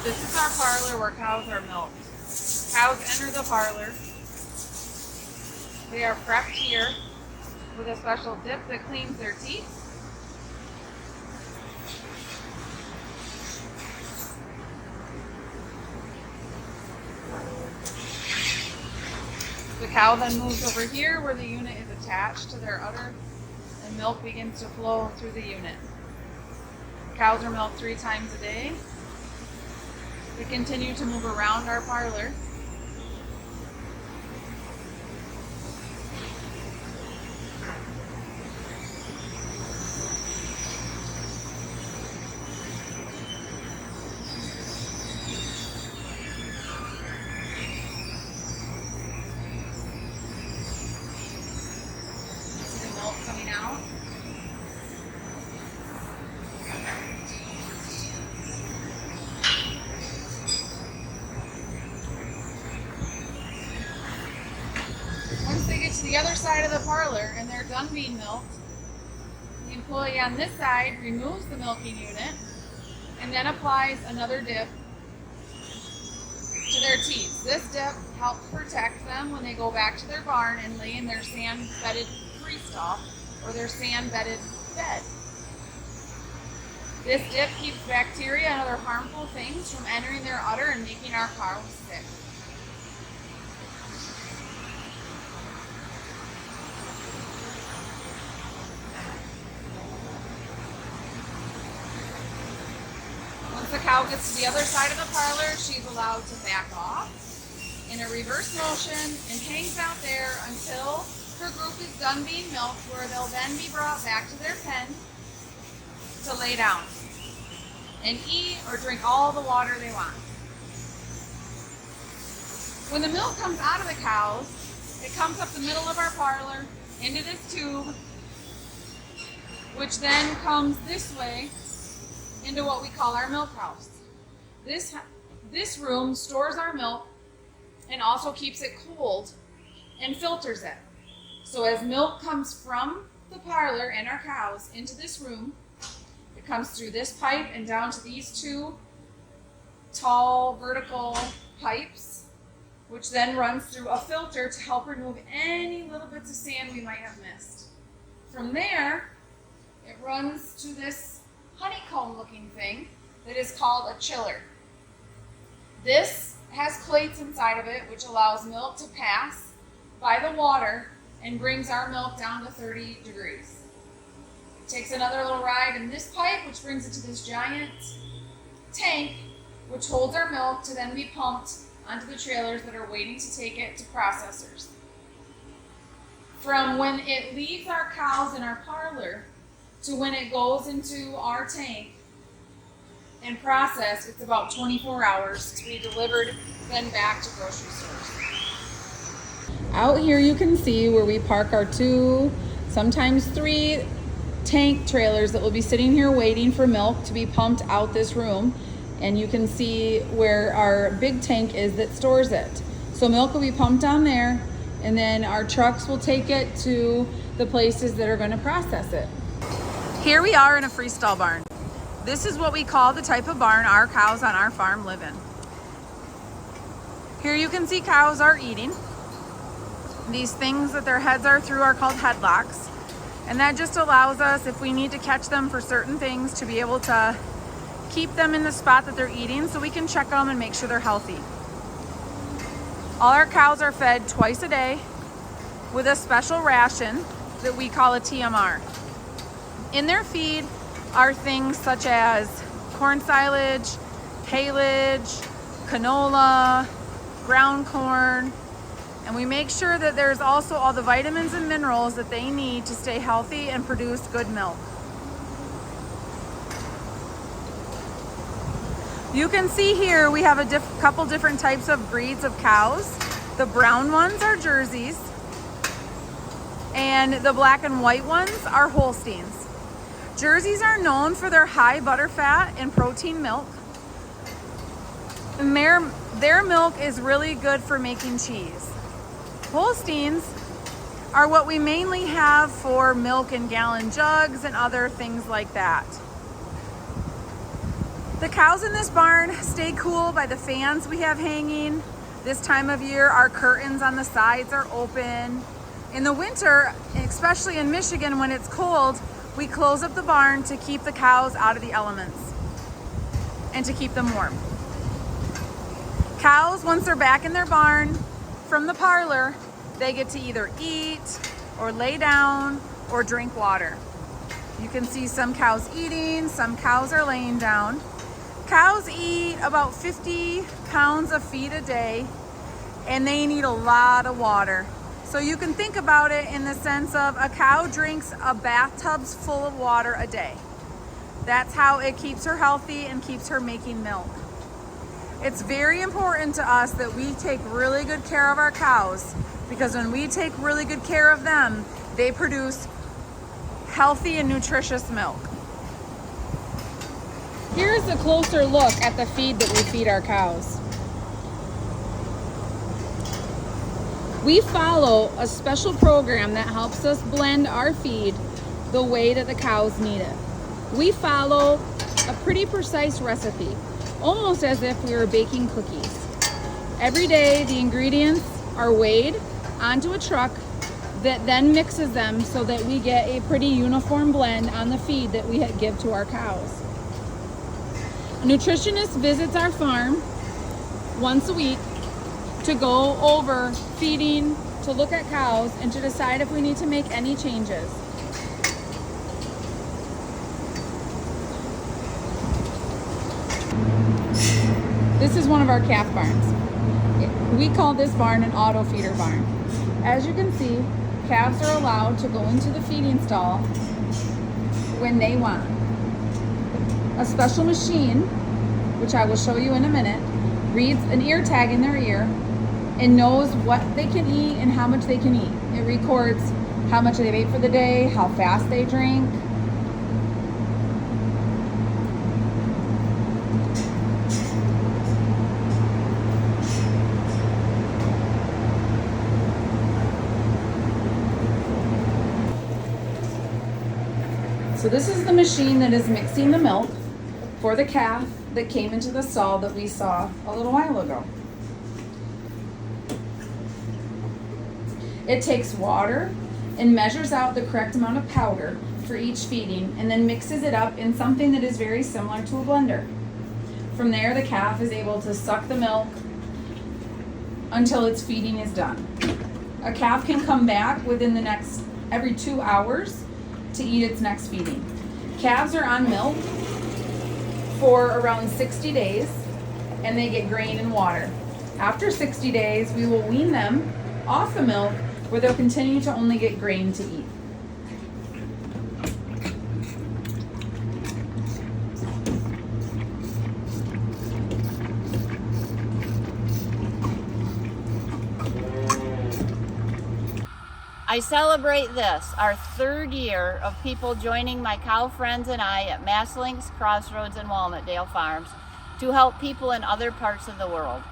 This is our parlor where cows are milked. Cows enter the parlor. They are prepped here with a special dip that cleans their teeth. The cow then moves over here where the unit is attached to their udder, and milk begins to flow through the unit. Cows are milked 3 times a day. We continue to move around our parlor. See the milk coming out. Once they get to the other side of the parlor and they're done being milked, the employee on this side removes the milking unit and then applies another dip to their teeth. This dip helps protect them when they go back to their barn and lay in their sand-bedded freestall or their sand-bedded bed. This dip keeps bacteria and other harmful things from entering their udder and making our cows sick. Once the cow gets to the other side of the parlor, she's allowed to back off in a reverse motion and hangs out there until her group is done being milked, where they'll then be brought back to their pen to lay down and eat or drink all the water they want. When the milk comes out of the cows, it comes up the middle of our parlor into this tube, which then comes this way into what we call our milk house. This room stores our milk and also keeps it cold and filters it. So as milk comes from the parlor and our cows into this room, it comes through this pipe and down to these 2 tall vertical pipes, which then runs through a filter to help remove any little bits of sand we might have missed. From there, it runs to this honeycomb looking thing that is called a chiller. This has plates inside of it which allows milk to pass by the water and brings our milk down to 30 degrees. It takes another little ride in this pipe, which brings it to this giant tank which holds our milk to then be pumped onto the trailers that are waiting to take it to processors. From when it leaves our cows in our parlor to when it goes into our tank and processed, it's about 24 hours to be delivered then back to grocery stores. Out here you can see where we park our 2, sometimes 3 tank trailers that will be sitting here waiting for milk to be pumped out this room. And you can see where our big tank is that stores it. So milk will be pumped down there, and then our trucks will take it to the places that are going to process it. Here we are in a freestall barn. This is what we call the type of barn our cows on our farm live in. Here you can see cows are eating. These things that their heads are through are called headlocks. And that just allows us, if we need to catch them for certain things, to be able to keep them in the spot that they're eating so we can check them and make sure they're healthy. All our cows are fed twice a day with a special ration that we call a TMR. In their feed are things such as corn silage, haylage, canola, ground corn, and we make sure that there's also all the vitamins and minerals that they need to stay healthy and produce good milk. You can see here we have a couple different types of breeds of cows. The brown ones are Jerseys, and the black and white ones are Holsteins. Jerseys are known for their high butter fat and protein milk. And their milk is really good for making cheese. Holsteins are what we mainly have for milk in gallon jugs and other things like that. The cows in this barn stay cool by the fans we have hanging. This time of year, our curtains on the sides are open. In the winter, especially in Michigan when it's cold, we close up the barn to keep the cows out of the elements and to keep them warm. Cows, once they're back in their barn from the parlor, they get to either eat or lay down or drink water. You can see some cows eating, some cows are laying down. Cows eat about 50 pounds of feed a day, and they need a lot of water. So you can think about it in the sense of a cow drinks a bathtub's full of water a day. That's how it keeps her healthy and keeps her making milk. It's very important to us that we take really good care of our cows, because when we take really good care of them, they produce healthy and nutritious milk. Here's a closer look at the feed that we feed our cows. We follow a special program that helps us blend our feed the way that the cows need it. We follow a pretty precise recipe, almost as if we were baking cookies. Every day, the ingredients are weighed onto a truck that then mixes them so that we get a pretty uniform blend on the feed that we give to our cows. A nutritionist visits our farm once a week to go over feeding, to look at cows, and to decide if we need to make any changes. This is one of our calf barns. We call this barn an auto feeder barn. As you can see, calves are allowed to go into the feeding stall when they want. A special machine, which I will show you in a minute, reads an ear tag in their ear and knows what they can eat and how much they can eat. It records how much they've ate for the day, how fast they drink. So this is the machine that is mixing the milk for the calf that came into the stall that we saw a little while ago. It takes water and measures out the correct amount of powder for each feeding and then mixes it up in something that is very similar to a blender. From there, the calf is able to suck the milk until its feeding is done. A calf can come back within the next every 2 hours to eat its next feeding. Calves are on milk for around 60 days and they get grain and water. After 60 days, we will wean them off the milk where they'll continue to only get grain to eat. I celebrate this, our 3rd year of people joining my cow friends and I at Masslinks, Crossroads, and Walnut Dale Farms to help people in other parts of the world.